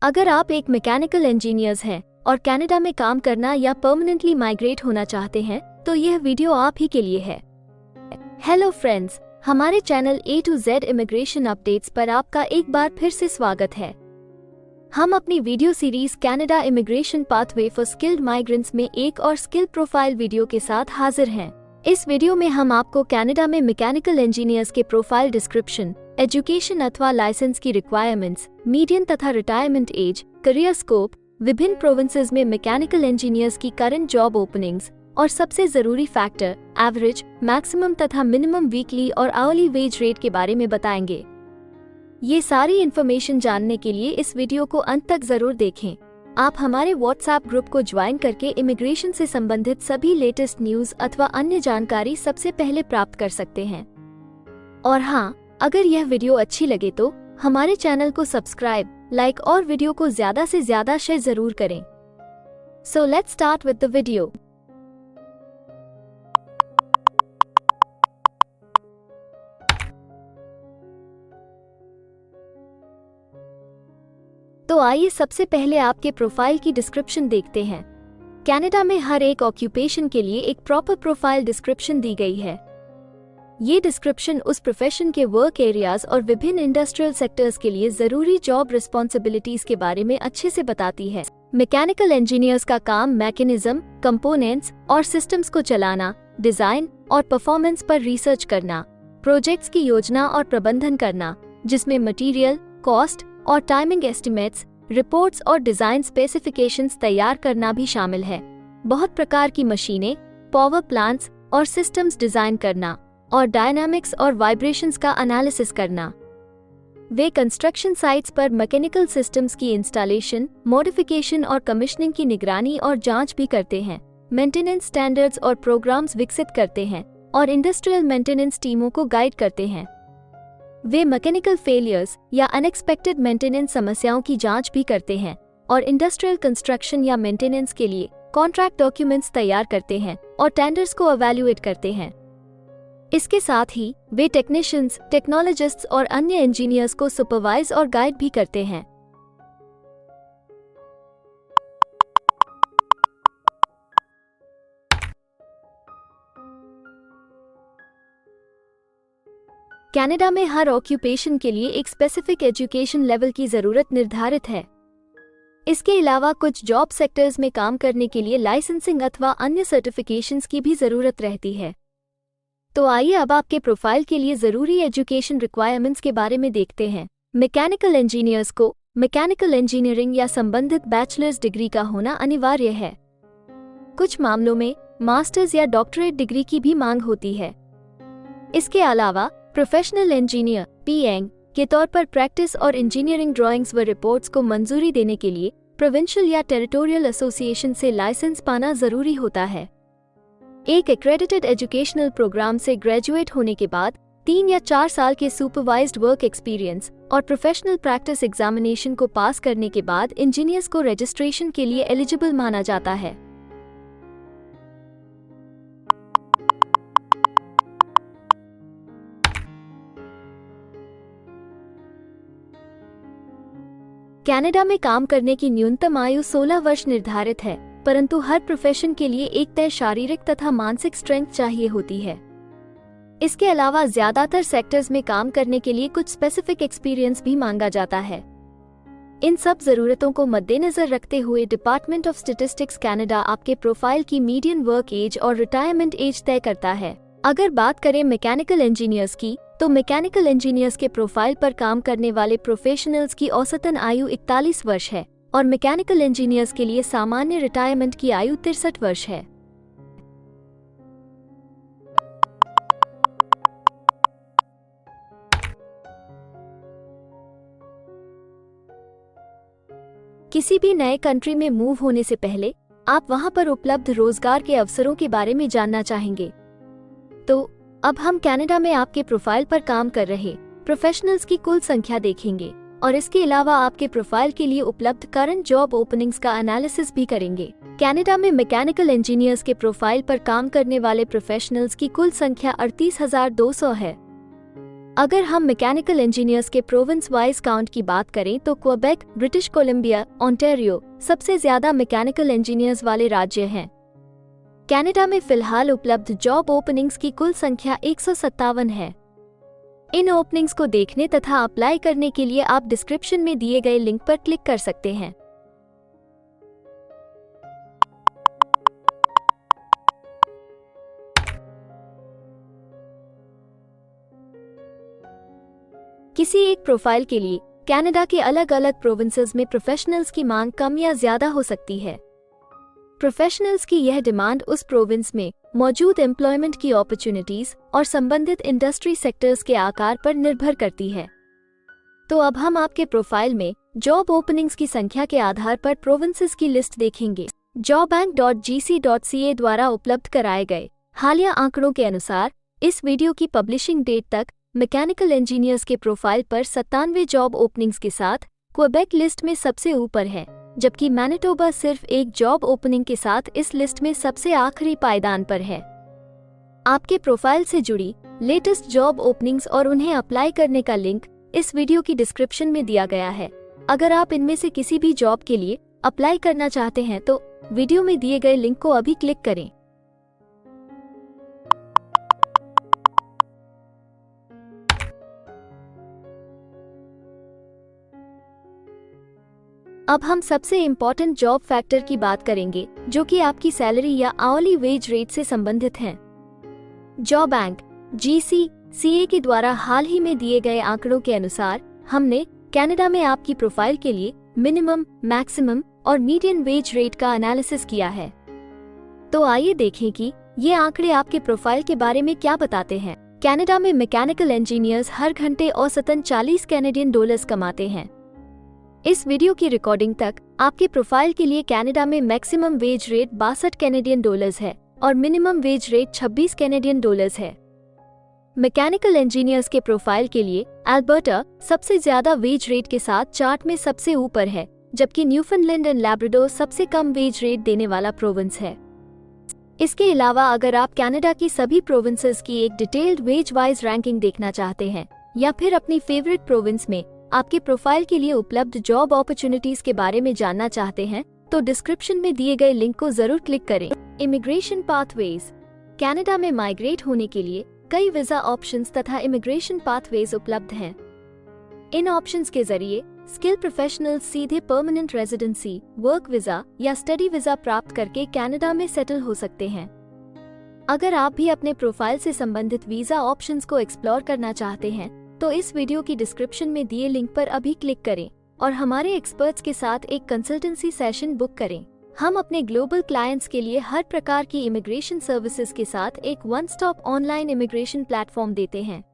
अगर आप एक मैकेनिकल इंजीनियर्स हैं और कनाडा में काम करना या परमानेंटली माइग्रेट होना चाहते हैं तो यह वीडियो आप ही के लिए है। हेलो फ्रेंड्स, हमारे channel A to Z immigration updates पर आपका एक बार फिर से स्वागत है। हम अपनी video series Canada immigration pathway for skilled migrants में एक और स्किल प्रोफाइल वीडियो के साथ हाजिर हैं। इस वीडियो में हम आपको कनाडा में मैकेनिकल इंजीनियर्स के प्रोफाइल डिस्क्रिप्शन, एजुकेशन अथवा लाइसेंस की रिक्वायरमेंट्स, मीडियन तथा रिटायरमेंट एज, करियर स्कोप, विभिन्न प्रोविंसेस में मैकेनिकल इंजीनियर्स की करंट जॉब ओपनिंग्स और सबसे जरूरी फैक्टर एवरेज, मैक्सिमम तथा मिनिमम वीकली और आवरली वेज रेट के बारे में बताएंगे। ये सारी इन्फॉर्मेशन जानने के लिए इस वीडियो को अंत तक जरूर देखें। आप हमारे व्हाट्सएप ग्रुप को ज्वाइन करके इमिग्रेशन से संबंधित सभी लेटेस्ट न्यूज अथवा अन्य जानकारी सबसे पहले प्राप्त कर सकते हैं। और हाँ, अगर यह वीडियो अच्छी लगे तो हमारे चैनल को सब्सक्राइब, लाइक और वीडियो को ज्यादा से ज्यादा शेयर जरूर करें। So let's start with the video. तो आइए सबसे पहले आपके प्रोफाइल की डिस्क्रिप्शन देखते हैं। कनाडा में हर एक ऑक्यूपेशन के लिए एक प्रॉपर प्रोफाइल डिस्क्रिप्शन दी गई है। ये डिस्क्रिप्शन उस प्रोफेशन के वर्क एरियाज और विभिन्न इंडस्ट्रियल सेक्टर्स के लिए जरूरी जॉब रिस्पॉन्सिबिलिटीज के बारे में अच्छे से बताती है। मैकेनिकल इंजीनियर्स का काम मैकेनिज्म, कंपोनेंट्स और सिस्टम्स को चलाना, डिजाइन और परफॉर्मेंस पर रिसर्च करना, प्रोजेक्ट्स की योजना और प्रबंधन करना, जिसमें मटेरियल, कॉस्ट और टाइमिंग एस्टिमेट्स, रिपोर्ट्स और डिजाइन स्पेसिफिकेशंस तैयार करना भी शामिल है। बहुत प्रकार की मशीनें, पावर प्लांट्स और सिस्टम्स डिजाइन करना और डायनामिक्स और वाइब्रेशंस का एनालिसिस करना। वे कंस्ट्रक्शन साइट्स पर मैकेनिकल सिस्टम्स की इंस्टॉलेशन, मॉडिफिकेशन और कमीशनिंग की निगरानी और जांच भी करते हैं। मेंटेनेंस स्टैंडर्ड्स और प्रोग्राम्स विकसित करते हैं और इंडस्ट्रियल मेंटेनेंस टीमों को गाइड करते हैं। वे मैकेनिकल फेलियर्स या अनएक्सपेक्टेड मेंटेनेंस समस्याओं की जांच भी करते हैं और इंडस्ट्रियल कंस्ट्रक्शन या मेंटेनेंस के लिए कॉन्ट्रैक्ट डॉक्यूमेंट्स तैयार करते हैं और टेंडर्स को इवैल्यूएट करते हैं। इसके साथ ही वे टेक्नीशियंस, टेक्नोलॉजिस्ट्स और अन्य इंजीनियर्स को सुपरवाइज और गाइड भी करते हैं। कनाडा में हर ऑक्यूपेशन के लिए एक स्पेसिफिक एजुकेशन लेवल की जरूरत निर्धारित है। इसके अलावा कुछ जॉब सेक्टर्स में काम करने के लिए लाइसेंसिंग अथवा अन्य सर्टिफिकेशंस की भी जरूरत रहती है। तो आइए अब आपके प्रोफाइल के लिए जरूरी एजुकेशन रिक्वायरमेंट्स के बारे में देखते हैं। मैकेनिकल इंजीनियर्स को मैकेनिकल इंजीनियरिंग या संबंधित बैचलर्स डिग्री का होना अनिवार्य है। कुछ मामलों में मास्टर्स या डॉक्टरेट डिग्री की भी मांग होती है। इसके अलावा प्रोफेशनल इंजीनियर (पीएंग) के तौर पर प्रैक्टिस और इंजीनियरिंग ड्राइंग्स व रिपोर्ट्स को मंजूरी देने के लिए प्रोविंशियल या टेरिटोरियल एसोसिएशन से लाइसेंस पाना जरूरी होता है। एक एक्रेडिटेड एजुकेशनल प्रोग्राम से ग्रेजुएट होने के बाद 3 या 4 साल के सुपरवाइज्ड वर्क एक्सपीरियंस और प्रोफेशनल प्रैक्टिस एग्जामिनेशन को पास करने के बाद इंजीनियर्स को रजिस्ट्रेशन के लिए एलिजिबल माना जाता है। कनाडा में काम करने की न्यूनतम आयु 16 वर्ष निर्धारित है, परंतु हर प्रोफेशन के लिए एक तय शारीरिक तथा मानसिक स्ट्रेंथ चाहिए होती है। इसके अलावा ज्यादातर सेक्टर्स में काम करने के लिए कुछ स्पेसिफिक एक्सपीरियंस भी मांगा जाता है। इन सब जरूरतों को मद्देनजर रखते हुए डिपार्टमेंट ऑफ स्टैटिस्टिक्स कनाडा आपके प्रोफाइल की मीडियन वर्क एज और रिटायरमेंट एज तय करता है। अगर बात करें मैकेनिकल इंजीनियर्स की, तो मैकेनिकल इंजीनियर्स के प्रोफाइल पर काम करने वाले प्रोफेशनल्स की औसतन आयु 41 वर्ष है और मैकेनिकल इंजीनियर्स के लिए सामान्य रिटायरमेंट की आयु 63 वर्ष है। किसी भी नए कंट्री में मूव होने से पहले आप वहां पर उपलब्ध रोजगार के अवसरों के बारे में जानना चाहेंगे। तो अब हम कनाडा में आपके प्रोफाइल पर काम कर रहे प्रोफेशनल्स की कुल संख्या देखेंगे और इसके अलावा आपके प्रोफाइल के लिए उपलब्ध करंट जॉब ओपनिंग्स का एनालिसिस भी करेंगे। कनाडा में मैकेनिकल इंजीनियर्स के प्रोफाइल पर काम करने वाले प्रोफेशनल्स की कुल संख्या 38,200 है। अगर हम मैकेनिकल इंजीनियर्स के प्रोविंस वाइज काउंट की बात करें तो क्वेबेक, ब्रिटिश कोलंबिया, ओंटारियो सबसे ज्यादा मैकेनिकल इंजीनियर्स वाले राज्य हैं। कनाडा में फिलहाल उपलब्ध जॉब ओपनिंग्स की कुल संख्या 157 है। इन ओपनिंग्स को देखने तथा अप्लाई करने के लिए आप डिस्क्रिप्शन में दिए गए लिंक पर क्लिक कर सकते हैं। किसी एक प्रोफाइल के लिए कनाडा के अलग अलग प्रोविंसेस में प्रोफेशनल्स की मांग कम या ज्यादा हो सकती है। प्रोफेशनल्स की यह डिमांड उस प्रोविंस में मौजूद एम्प्लॉयमेंट की अपॉर्चुनिटीज और संबंधित इंडस्ट्री सेक्टर्स के आकार पर निर्भर करती है। तो अब हम आपके प्रोफाइल में जॉब ओपनिंग्स की संख्या के आधार पर प्रोविंसेस की लिस्ट देखेंगे। jobbank.gc.ca द्वारा उपलब्ध कराए गए हालिया आंकड़ों के अनुसार इस वीडियो की पब्लिशिंग डेट तक मैकेनिकल इंजीनियर्स के प्रोफाइल पर 97 जॉब ओपनिंग्स के साथ क्वेबेक लिस्ट में सबसे ऊपर है, जबकि मैनिटोबा सिर्फ एक जॉब ओपनिंग के साथ इस लिस्ट में सबसे आखिरी पायदान पर है। आपके प्रोफाइल से जुड़ी लेटेस्ट जॉब ओपनिंग्स और उन्हें अप्लाई करने का लिंक इस वीडियो की डिस्क्रिप्शन में दिया गया है। अगर आप इनमें से किसी भी जॉब के लिए अप्लाई करना चाहते हैं तो वीडियो में दिए गए लिंक को अभी क्लिक करें। अब हम सबसे इम्पोर्टेंट जॉब फैक्टर की बात करेंगे, जो कि आपकी सैलरी या आवली वेज रेट से संबंधित हैं। jobbank.gc.ca के द्वारा हाल ही में दिए गए आंकड़ों के अनुसार हमने कनाडा में आपकी प्रोफाइल के लिए मिनिमम, मैक्सिमम और मीडियन वेज रेट का एनालिसिस किया है। तो आइए देखें कि ये आंकड़े आपके प्रोफाइल के बारे में क्या बताते हैं। कनाडा में मैकेनिकल इंजीनियर्स हर घंटे औसतन 40 कैनेडियन डॉलर्स कमाते हैं। इस वीडियो की रिकॉर्डिंग तक आपके प्रोफाइल के लिए कनाडा में maximum wage rate 62 Canadian dollars है और minimum wage rate 26 Canadian dollars है। मैकेनिकल इंजीनियर्स के प्रोफाइल के लिए अल्बर्टा सबसे ज्यादा वेज रेट के साथ चार्ट में सबसे ऊपर है, जबकि न्यूफाउंडलैंड एंड लैब्राडोर सबसे कम वेज रेट देने वाला प्रोविंस है। इसके अलावा अगर आप कनाडा की सभी प्रोविंसेस की एक डिटेल्ड वेज वाइज रैंकिंग देखना चाहते हैं या फिर अपनी फेवरेट प्रोविंस में आपके प्रोफाइल के लिए उपलब्ध जॉब अपॉर्चुनिटीज के बारे में जानना चाहते हैं तो डिस्क्रिप्शन में दिए गए लिंक को जरूर क्लिक करें। Immigration pathways. कनाडा में माइग्रेट होने के लिए कई वीजा ऑप्शंस तथा इमिग्रेशन पाथवेज उपलब्ध हैं। इन ऑप्शंस के जरिए स्किल प्रोफेशनल्स सीधे परमानेंट रेजिडेंसी, वर्क वीजा या स्टडी वीजा प्राप्त करके कनाडा में सेटल हो सकते हैं। अगर आप भी अपने प्रोफाइल से संबंधित वीजा ऑप्शंस को एक्सप्लोर करना चाहते हैं तो इस वीडियो की डिस्क्रिप्शन में दिए लिंक पर अभी क्लिक करें और हमारे एक्सपर्ट्स के साथ एक कंसल्टेंसी सेशन बुक करें। हम अपने ग्लोबल क्लाइंट्स के लिए हर प्रकार की इमिग्रेशन सर्विसेज के साथ एक one stop online immigration platform देते हैं।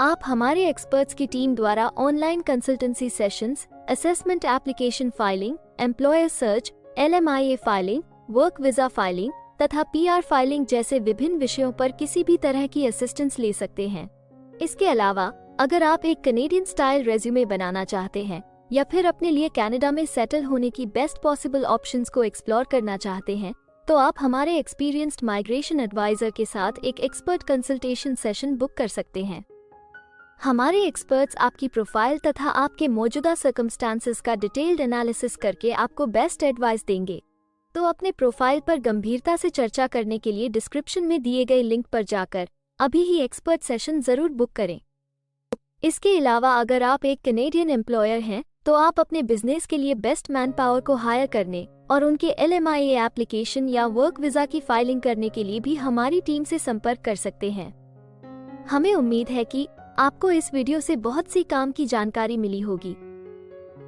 आप हमारे एक्सपर्ट्स की टीम द्वारा online consultancy sessions, assessment application filing, employer search, LMIA filing, work visa filing तथा PR फाइलिंग जैसे विभिन्न विषयों पर किसी भी तरह की असिस्टेंस ले सकते हैं। इसके अलावा अगर आप एक कनेडियन स्टाइल रेज्यूमे बनाना चाहते हैं या फिर अपने लिए कनाडा में सेटल होने की बेस्ट पॉसिबल ऑप्शंस को एक्सप्लोर करना चाहते हैं तो आप हमारे एक्सपीरियंस्ड माइग्रेशन एडवाइजर के साथ एक एक्सपर्ट कंसल्टेशन सेशन बुक कर सकते हैं। हमारे एक्सपर्ट्स आपकी प्रोफाइल तथा आपके मौजूदा सर्कमस्टांसेस का डिटेल्ड एनालिसिस करके आपको बेस्ट एडवाइस देंगे। तो अपने प्रोफाइल पर गंभीरता से चर्चा करने के लिए डिस्क्रिप्शन में दिए गए लिंक पर जाकर अभी ही एक्सपर्ट सेशन जरूर बुक करें। इसके अलावा अगर आप एक कनेडियन एम्प्लॉयर हैं तो आप अपने बिजनेस के लिए बेस्ट मैन पावर को हायर करने और उनके LMIA एप्लीकेशन या वर्क वीजा की फाइलिंग करने के लिए भी हमारी टीम से संपर्क कर सकते हैं। हमें उम्मीद है कि आपको इस वीडियो से बहुत सी काम की जानकारी मिली होगी।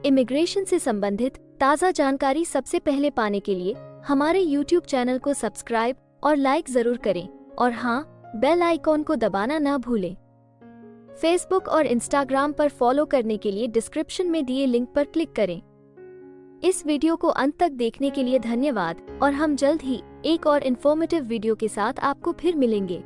इमिग्रेशन से संबंधित ताज़ा जानकारी सबसे पहले पाने के लिए हमारे YouTube चैनल को सब्सक्राइब और लाइक जरूर करें और हाँ, बेल आइकॉन को दबाना ना भूलें। फेसबुक और इंस्टाग्राम पर फॉलो करने के लिए डिस्क्रिप्शन में दिए लिंक पर क्लिक करें। इस वीडियो को अंत तक देखने के लिए धन्यवाद और हम जल्द ही एक और इन्फॉर्मेटिव वीडियो के साथ आपको फिर मिलेंगे।